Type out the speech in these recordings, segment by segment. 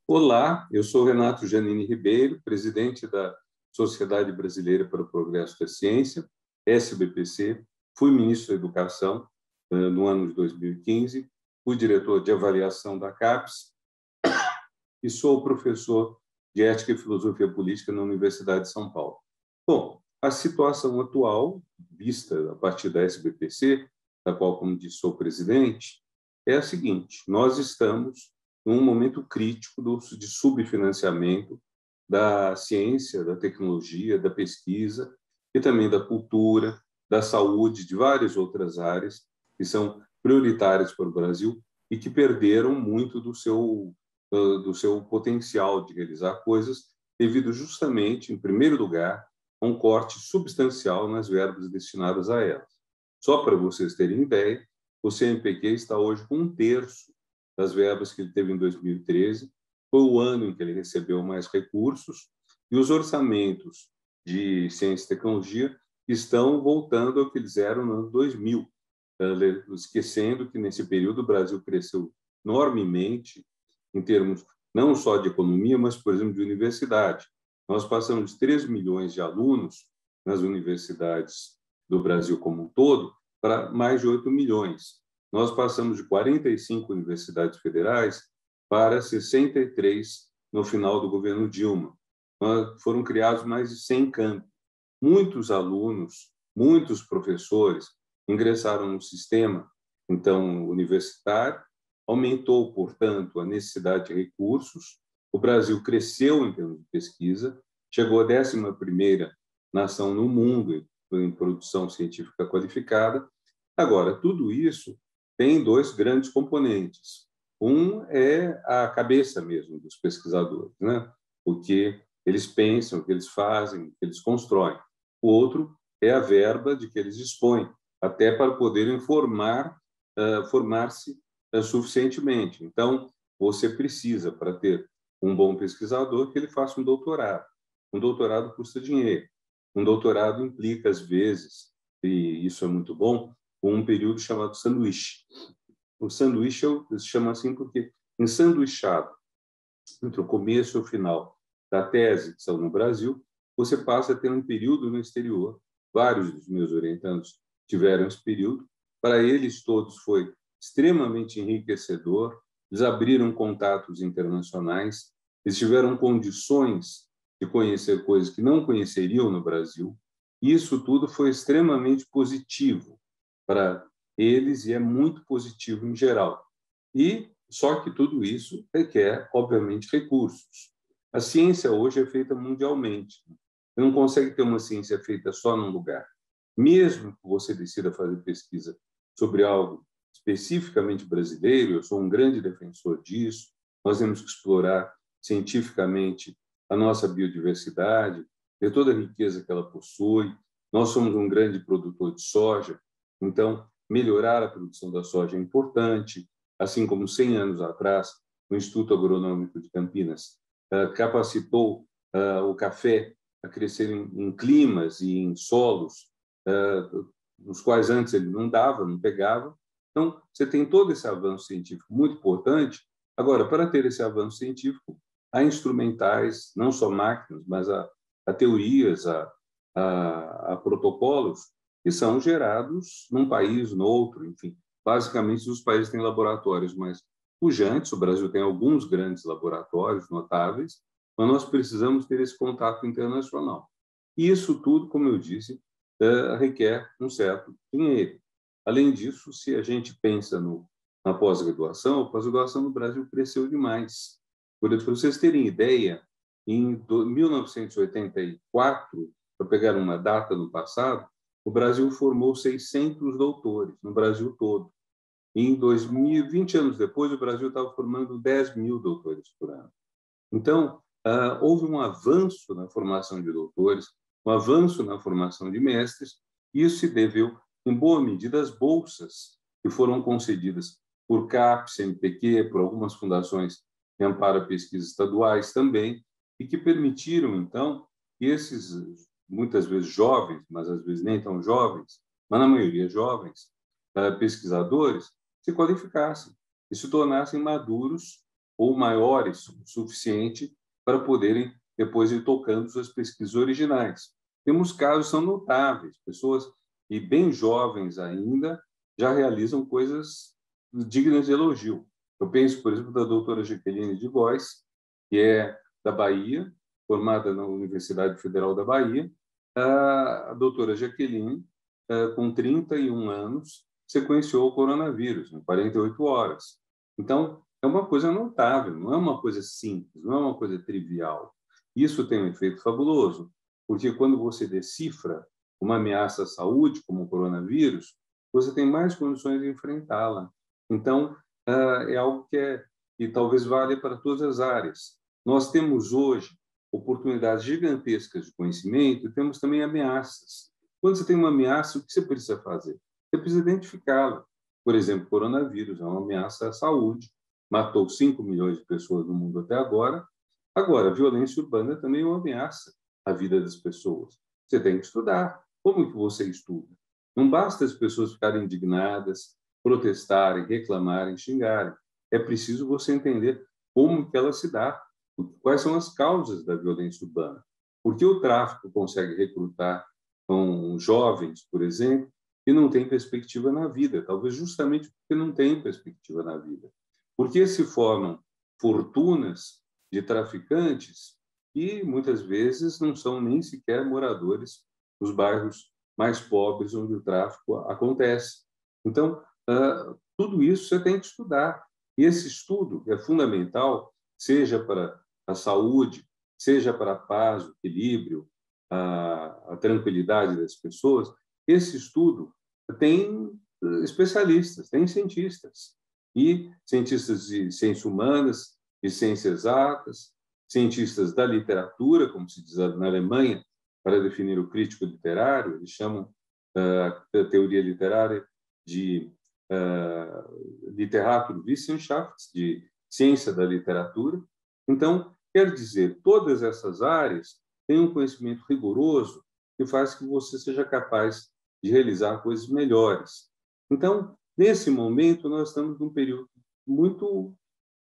Olá, eu sou Renato Giannini Ribeiro, presidente da Sociedade Brasileira para o Progresso da Ciência, SBPC. Fui ministro da Educação no ano de 2015, fui diretor de avaliação da CAPES e sou professor de Ética e Filosofia Política na Universidade de São Paulo. Bom, a situação atual, vista a partir da SBPC, da qual, como disse, sou presidente, é a seguinte: nós estamos num momento crítico de subfinanciamento da ciência, da tecnologia, da pesquisa e também da cultura, da saúde, de várias outras áreas que são prioritárias para o Brasil e que perderam muito do seu potencial de realizar coisas devido justamente, em primeiro lugar, a um corte substancial nas verbas destinadas a elas. Só para vocês terem ideia, o CNPq está hoje com 1/3 das verbas que ele teve em 2013, foi o ano em que ele recebeu mais recursos, e os orçamentos de ciência e tecnologia estão voltando ao que eles eram no ano 2000, esquecendo que nesse período o Brasil cresceu enormemente em termos não só de economia, mas, por exemplo, de universidade. Nós passamos de 3 milhões de alunos nas universidades do Brasil como um todo para mais de 8 milhões. Nós passamos de 45 universidades federais para 63 no final do governo Dilma. Foram criados mais de 100 campi. Muitos alunos, muitos professores ingressaram no sistema, então, universitário, aumentou, portanto, a necessidade de recursos. O Brasil cresceu em termos de pesquisa, chegou à 11ª nação no mundo em produção científica qualificada. Agora, tudo isso tem 2 grandes componentes. Um é a cabeça mesmo dos pesquisadores, né? O que eles pensam, o que eles fazem, o que eles constroem. O outro é a verba de que eles dispõem, até para poderem formar-se suficientemente. Então, você precisa, para ter um bom pesquisador, que ele faça um doutorado. Um doutorado custa dinheiro. Um doutorado implica, às vezes, e isso é muito bom, um período chamado sanduíche. O sanduíche se chama assim porque, ensanduichado entre o começo e o final da tese, que são no Brasil, você passa a ter um período no exterior. Vários dos meus orientandos tiveram esse período. Para eles todos foi extremamente enriquecedor. Eles abriram contatos internacionais, eles tiveram condições de conhecer coisas que não conheceriam no Brasil. Isso tudo foi extremamente positivo para eles e é muito positivo em geral. E só que tudo isso requer, obviamente, recursos. A ciência hoje é feita mundialmente. Você não consegue ter uma ciência feita só num lugar. Mesmo que você decida fazer pesquisa sobre algo especificamente brasileiro, eu sou um grande defensor disso, nós temos que explorar cientificamente a nossa biodiversidade, ver toda a riqueza que ela possui. Nós somos um grande produtor de soja, então melhorar a produção da soja é importante, assim como 100 anos atrás o Instituto Agronômico de Campinas capacitou o café a crescer em climas e em solos nos quais antes ele não dava, não pegava. Então, você tem todo esse avanço científico muito importante. Agora, para ter esse avanço científico, há instrumentais, não só máquinas, mas há teorias, há protocolos que são gerados num país, no outro, enfim. Basicamente, os países têm laboratórios mais pujantes, o Brasil tem alguns grandes laboratórios notáveis, mas nós precisamos ter esse contato internacional. E isso tudo, como eu disse, requer um certo dinheiro. Além disso, se a gente pensa na pós-graduação, a pós-graduação no Brasil cresceu demais. Para vocês terem ideia, em 1984, para pegar uma data no passado, o Brasil formou 600 doutores no Brasil todo. Em 2020 anos depois, o Brasil estava formando 10.000 doutores por ano. Então, houve um avanço na formação de doutores, um avanço na formação de mestres, e isso se deveu, em boa medida, às bolsas que foram concedidas por CAPES, CNPq, por algumas fundações de amparo à pesquisa estaduais também, e que permitiram, então, que esses, muitas vezes jovens, mas às vezes nem tão jovens, mas na maioria jovens, pesquisadores, se qualificassem e se tornassem maduros ou maiores o suficiente para poderem depois ir tocando suas pesquisas originais. Temos casos são notáveis, pessoas e bem jovens ainda já realizam coisas dignas de elogio. Eu penso, por exemplo, da doutora Jaqueline de Góes, que é da Bahia, formada na Universidade Federal da Bahia. A doutora Jaqueline, com 31 anos, sequenciou o coronavírus em 48 horas. Então, é uma coisa notável, não é uma coisa simples, não é uma coisa trivial. Isso tem um efeito fabuloso, porque quando você decifra uma ameaça à saúde, como o coronavírus, você tem mais condições de enfrentá-la. Então, é algo que talvez valha para todas as áreas. Nós temos hoje oportunidades gigantescas de conhecimento e temos também ameaças. Quando você tem uma ameaça, o que você precisa fazer? Você precisa identificá-la. Por exemplo, o coronavírus é uma ameaça à saúde, matou 5 milhões de pessoas no mundo até agora. Agora, a violência urbana também é uma ameaça à vida das pessoas. Você tem que estudar. Como que você estuda? Não basta as pessoas ficarem indignadas, protestarem, reclamarem, xingarem. É preciso você entender como que ela se dá, quais são as causas da violência urbana. Por que o tráfico consegue recrutar com jovens, por exemplo, que não têm perspectiva na vida? Talvez justamente porque não têm perspectiva na vida. Por que se formam fortunas de traficantes que muitas vezes não são nem sequer moradores dos bairros mais pobres onde o tráfico acontece? Então, tudo isso você tem que estudar. E esse estudo é fundamental, seja para a saúde, seja para a paz, o equilíbrio, a tranquilidade das pessoas. Esse estudo tem especialistas, tem cientistas, e cientistas de ciências humanas, de ciências exatas, cientistas da literatura, como se diz na Alemanha, para definir o crítico literário, eles chamam a teoria literária de Literaturwissenschaft, de ciência da literatura. Então, quer dizer, todas essas áreas têm um conhecimento rigoroso que faz que você seja capaz de realizar coisas melhores. Então, nesse momento, nós estamos num período muito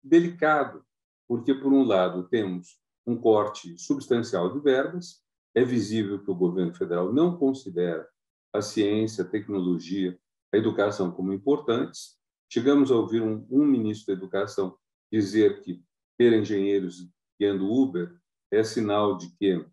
delicado, porque, por um lado, temos um corte substancial de verbas, é visível que o governo federal não considera a ciência, a tecnologia, a educação como importantes. Chegamos a ouvir um ministro da Educação dizer que ter engenheiros guiando Uber é sinal de que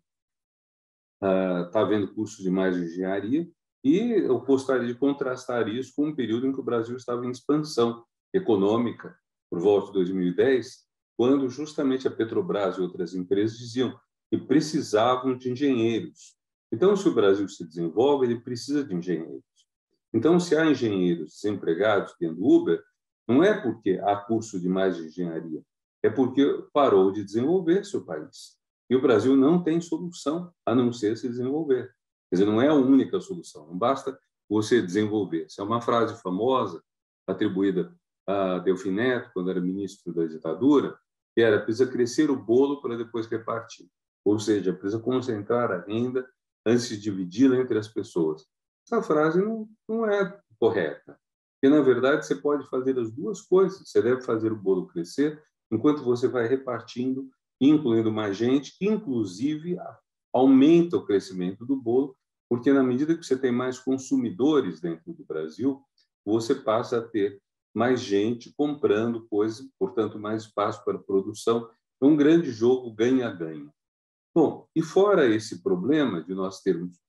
está havendo cursos de mais de engenharia, e eu gostaria de contrastar isso com um período em que o Brasil estava em expansão econômica, por volta de 2010, quando justamente a Petrobras e outras empresas diziam que precisavam de engenheiros. Então, se o Brasil se desenvolve, ele precisa de engenheiros. Então, se há engenheiros desempregados tendo Uber, não é porque há curso de mais de engenharia, é porque parou de desenvolver-se o país. E o Brasil não tem solução a não ser se desenvolver. Quer dizer, não é a única solução, não basta você desenvolver. Essa é uma frase famosa, atribuída a Delfim Neto, quando era ministro da ditadura, que era: precisa crescer o bolo para depois repartir. Ou seja, precisa concentrar a renda antes de dividi-la entre as pessoas. Essa frase não é correta, porque, na verdade, você pode fazer as duas coisas. Você deve fazer o bolo crescer enquanto você vai repartindo, incluindo mais gente, que, inclusive, aumenta o crescimento do bolo, porque, na medida que você tem mais consumidores dentro do Brasil, você passa a ter mais gente comprando coisas, portanto, mais espaço para produção. É um grande jogo ganha-ganha. Bom, e fora esse problema de nós termos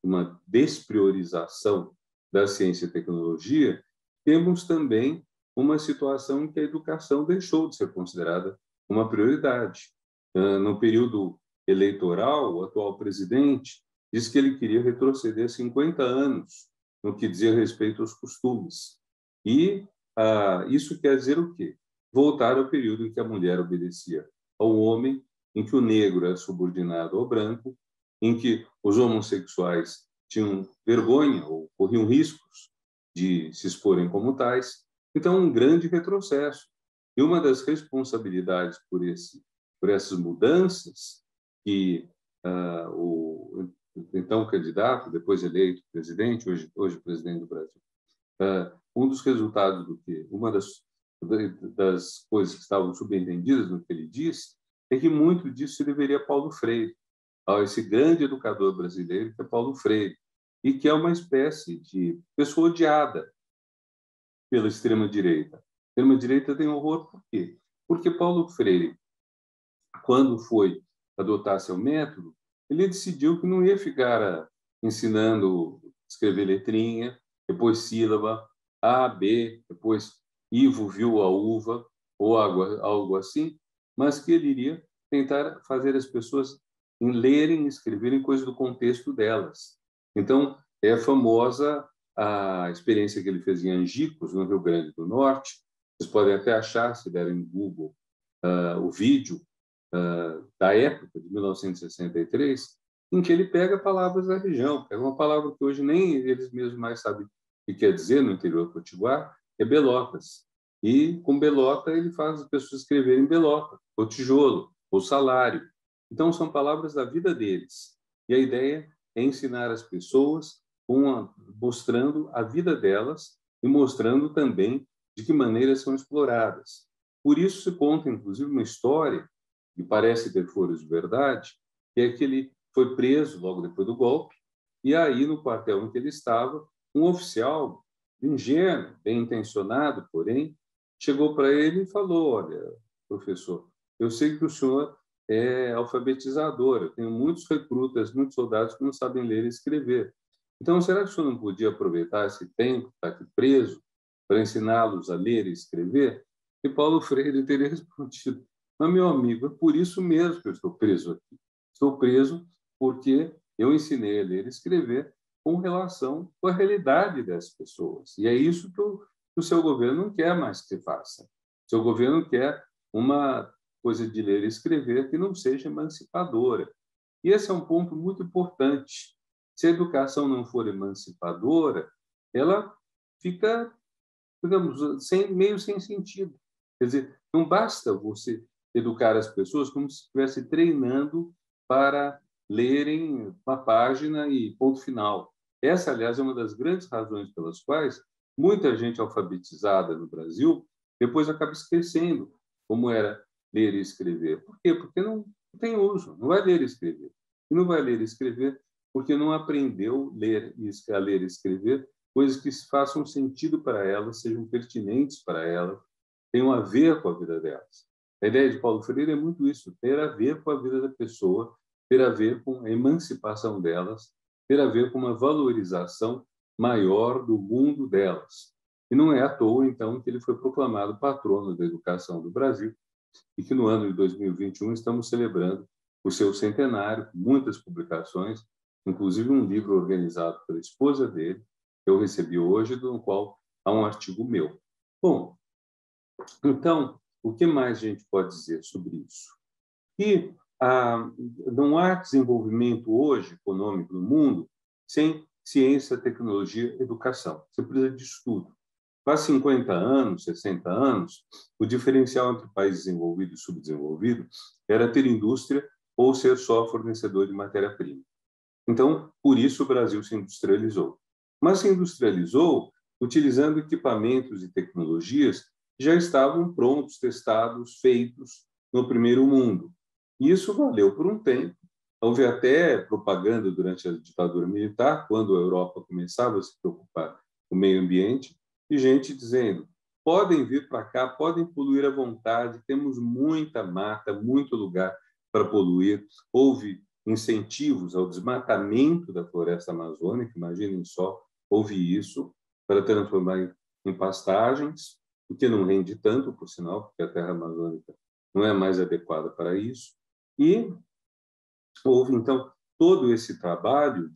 uma despriorização da ciência e tecnologia, temos também uma situação em que a educação deixou de ser considerada uma prioridade. No período eleitoral, o atual presidente disse que ele queria retroceder 50 anos no que dizia respeito aos costumes. E isso quer dizer o quê? Voltar ao período em que a mulher obedecia ao homem, em que o negro era subordinado ao branco, em que os homossexuais tinham vergonha ou corriam riscos de se exporem como tais. Então, um grande retrocesso. E uma das responsabilidades por essas mudanças que o então candidato, depois eleito presidente, hoje presidente do Brasil, um dos resultados do que uma das coisas que estavam subentendidas no que ele disse é que muito disso se deveria a Paulo Freire, a esse grande educador brasileiro que é Paulo Freire, e que é uma espécie de pessoa odiada pela extrema-direita. A extrema-direita tem horror por quê? Porque Paulo Freire, quando foi adotar seu método, ele decidiu que não ia ficar ensinando a escrever letrinha, depois sílaba, A, B, depois Ivo viu a uva, ou algo assim, mas que ele iria tentar fazer as pessoas lerem e escreverem coisas do contexto delas. Então, é famosa a experiência que ele fez em Angicos, no Rio Grande do Norte. Vocês podem até achar, se derem no Google, o vídeo da época, de 1963, em que ele pega palavras da região, pega uma palavra que hoje nem eles mesmos mais sabem o que quer dizer no interior do Potiguar, que é belotas. E com belota ele faz as pessoas escreverem belota, ou tijolo, ou salário. Então são palavras da vida deles. E a ideia é ensinar as pessoas mostrando a vida delas e mostrando também de que maneira são exploradas. Por isso se conta, inclusive, uma história que parece ter furos de verdade, que é que ele foi preso logo depois do golpe, e aí, no quartel em que ele estava, um oficial ingênuo, bem intencionado, porém, chegou para ele e falou: olha, professor, eu sei que o senhor é alfabetizador, eu tenho muitos recrutas, muitos soldados que não sabem ler e escrever. Então, será que o senhor não podia aproveitar esse tempo que está aqui preso para ensiná-los a ler e escrever? E Paulo Freire teria respondido: mas, meu amigo, é por isso mesmo que eu estou preso aqui. Estou preso porque eu ensinei a ler e escrever com relação com a realidade das pessoas. E é isso que o seu governo não quer mais que você faça. O seu governo quer uma coisa de ler e escrever que não seja emancipadora. E esse é um ponto muito importante. Se a educação não for emancipadora, ela fica, digamos, meio sem sentido. Quer dizer, não basta você educar as pessoas como se estivesse treinando para lerem uma página e ponto final. Essa, aliás, é uma das grandes razões pelas quais muita gente alfabetizada no Brasil depois acaba esquecendo como era ler e escrever. Por quê? Porque não tem uso, não vai ler e escrever. E não vai ler e escrever porque não aprendeu a ler e escrever coisas que façam sentido para elas, sejam pertinentes para elas, tenham a ver com a vida delas. A ideia de Paulo Freire é muito isso, ter a ver com a vida da pessoa, ter a ver com a emancipação delas, ter a ver com uma valorização maior do mundo delas. E não é à toa, então, que ele foi proclamado patrono da educação do Brasil e que no ano de 2021 estamos celebrando o seu centenário, com muitas publicações, inclusive um livro organizado pela esposa dele, que eu recebi hoje, no qual há um artigo meu. Bom, então, o que mais a gente pode dizer sobre isso? Que não há desenvolvimento hoje econômico no mundo sem ciência, tecnologia e educação. Você precisa de estudo. Há 50 anos, 60 anos, o diferencial entre país desenvolvido e subdesenvolvido era ter indústria ou ser só fornecedor de matéria-prima. Então, por isso o Brasil se industrializou. Mas se industrializou utilizando equipamentos e tecnologias que já estavam prontos, testados, feitos no primeiro mundo. E isso valeu por um tempo. Houve até propaganda durante a ditadura militar, quando a Europa começava a se preocupar com o meio ambiente, e gente dizendo: podem vir para cá, podem poluir à vontade, temos muita mata, muito lugar para poluir. Houve incentivos ao desmatamento da floresta amazônica, imaginem só, houve isso para transformar em pastagens, o que não rende tanto, por sinal, porque a terra amazônica não é mais adequada para isso. E houve, então, todo esse trabalho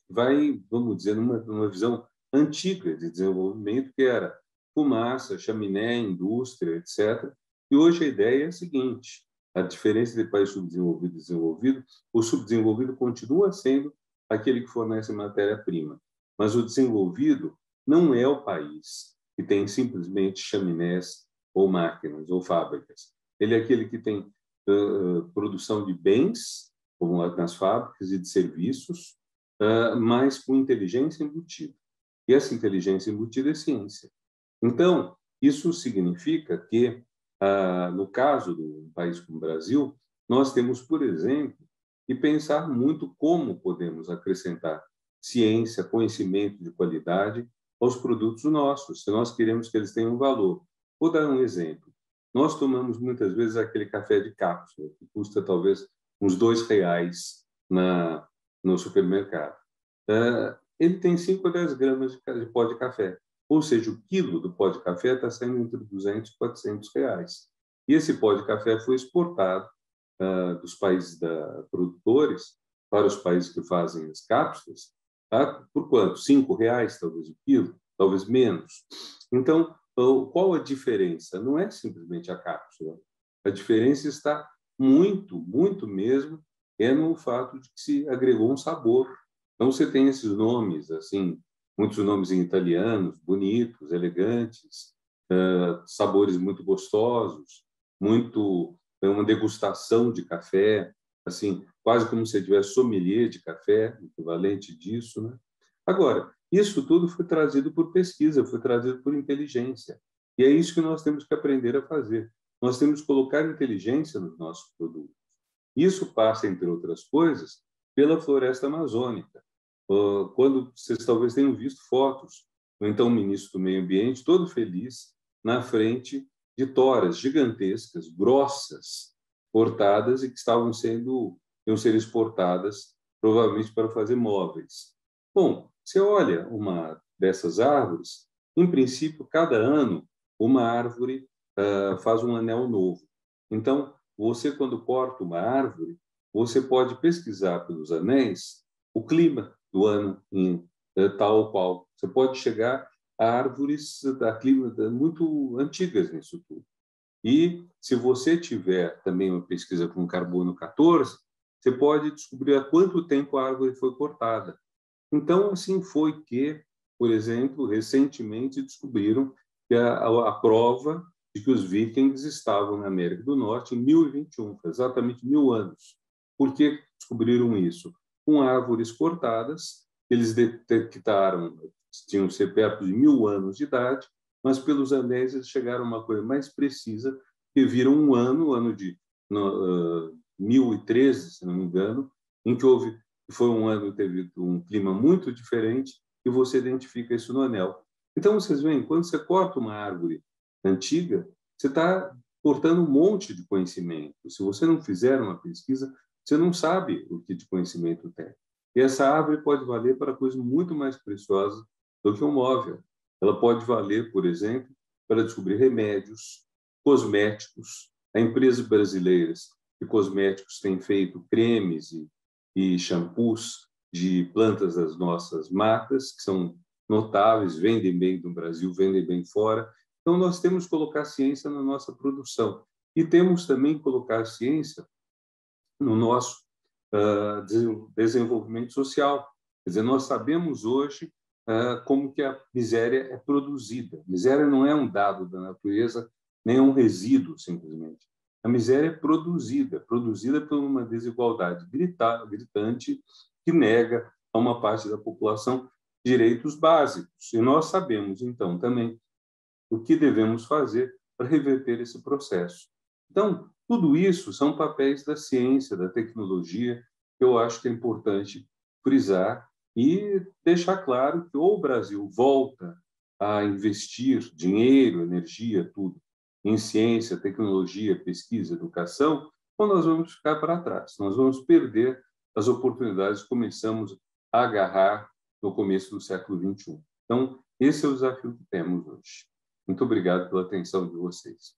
vai, vamos dizer, numa visão antiga de desenvolvimento, que era fumaça, chaminé, indústria, etc. E hoje a ideia é a seguinte: a diferença de país subdesenvolvido e desenvolvido, o subdesenvolvido continua sendo aquele que fornece matéria-prima. Mas o desenvolvido não é o país que tem simplesmente chaminés ou máquinas ou fábricas. Ele é aquele que tem produção de bens, como nas fábricas, e de serviços, mas com inteligência embutida. E essa inteligência embutida é ciência. Então, isso significa que, no caso de um país como o Brasil, nós temos, por exemplo, que pensar muito como podemos acrescentar ciência, conhecimento de qualidade aos produtos nossos, se nós queremos que eles tenham valor. Vou dar um exemplo. Nós tomamos muitas vezes aquele café de cápsula, que custa talvez uns R$ 2 no supermercado. Ele tem 5 a 10 gramas de pó de café, ou seja, o quilo do pó de café está saindo entre 200 e 400 reais. E esse pó de café foi exportado dos países produtores para os países que fazem as cápsulas, por quanto? R$ 5, talvez o quilo, talvez menos. Então, qual a diferença? Não é simplesmente a cápsula. A diferença está muito, muito mesmo, no fato de que se agregou um sabor. Então, você tem esses nomes, assim, muitos nomes em italianos, bonitos, elegantes, sabores muito gostosos, uma degustação de café, assim, quase como se tivesse sommelier de café, equivalente disso, né? Agora, isso tudo foi trazido por pesquisa, foi trazido por inteligência. E é isso que nós temos que aprender a fazer. Nós temos que colocar inteligência nos nossos produtos. Isso passa, entre outras coisas, pela floresta amazônica. Quando vocês talvez tenham visto fotos do então ministro do Meio Ambiente, todo feliz, na frente de toras gigantescas, grossas, cortadas e que iam ser exportadas, provavelmente para fazer móveis. Bom, você olha uma dessas árvores, em princípio, cada ano, uma árvore faz um anel novo. Então, você, quando corta uma árvore, você pode pesquisar pelos anéis o clima do ano em tal ou qual. Você pode chegar a árvores da clima muito antigas nisso tudo. E, se você tiver também uma pesquisa com carbono 14, você pode descobrir há quanto tempo a árvore foi cortada. Então, assim foi que, por exemplo, recentemente descobriram que a prova de que os vikings estavam na América do Norte em 1021, exatamente 1000 anos. Por que descobriram isso? Com árvores cortadas, eles detectaram, tinham que ser perto de 1000 anos de idade, mas pelos anéis eles chegaram a uma coisa mais precisa, que viram um ano, o ano de 1013, se não me engano, em que foi um ano que teve um clima muito diferente, e você identifica isso no anel. Então, vocês veem, quando você corta uma árvore antiga, você está cortando um monte de conhecimento. Se você não fizer uma pesquisa, você não sabe o que de conhecimento tem. E essa árvore pode valer para coisas muito mais preciosas do que um móvel. Ela pode valer, por exemplo, para descobrir remédios, cosméticos. Há empresas brasileiras de cosméticos têm feito cremes e shampoos de plantas das nossas matas, que são notáveis, vendem bem no Brasil, vendem bem fora. Então, nós temos que colocar ciência na nossa produção. E temos também que colocar ciência no nosso desenvolvimento social. Quer dizer, nós sabemos hoje como que a miséria é produzida. A miséria não é um dado da natureza, nem é um resíduo, simplesmente. A miséria é produzida por uma desigualdade gritante que nega a uma parte da população direitos básicos. E nós sabemos, então, também o que devemos fazer para reverter esse processo. Então, tudo isso são papéis da ciência, da tecnologia, que eu acho que é importante frisar e deixar claro que ou o Brasil volta a investir dinheiro, energia, tudo, em ciência, tecnologia, pesquisa, educação, ou nós vamos ficar para trás. Nós vamos perder as oportunidades que começamos a agarrar no começo do século XXI. Então, esse é o desafio que temos hoje. Muito obrigado pela atenção de vocês.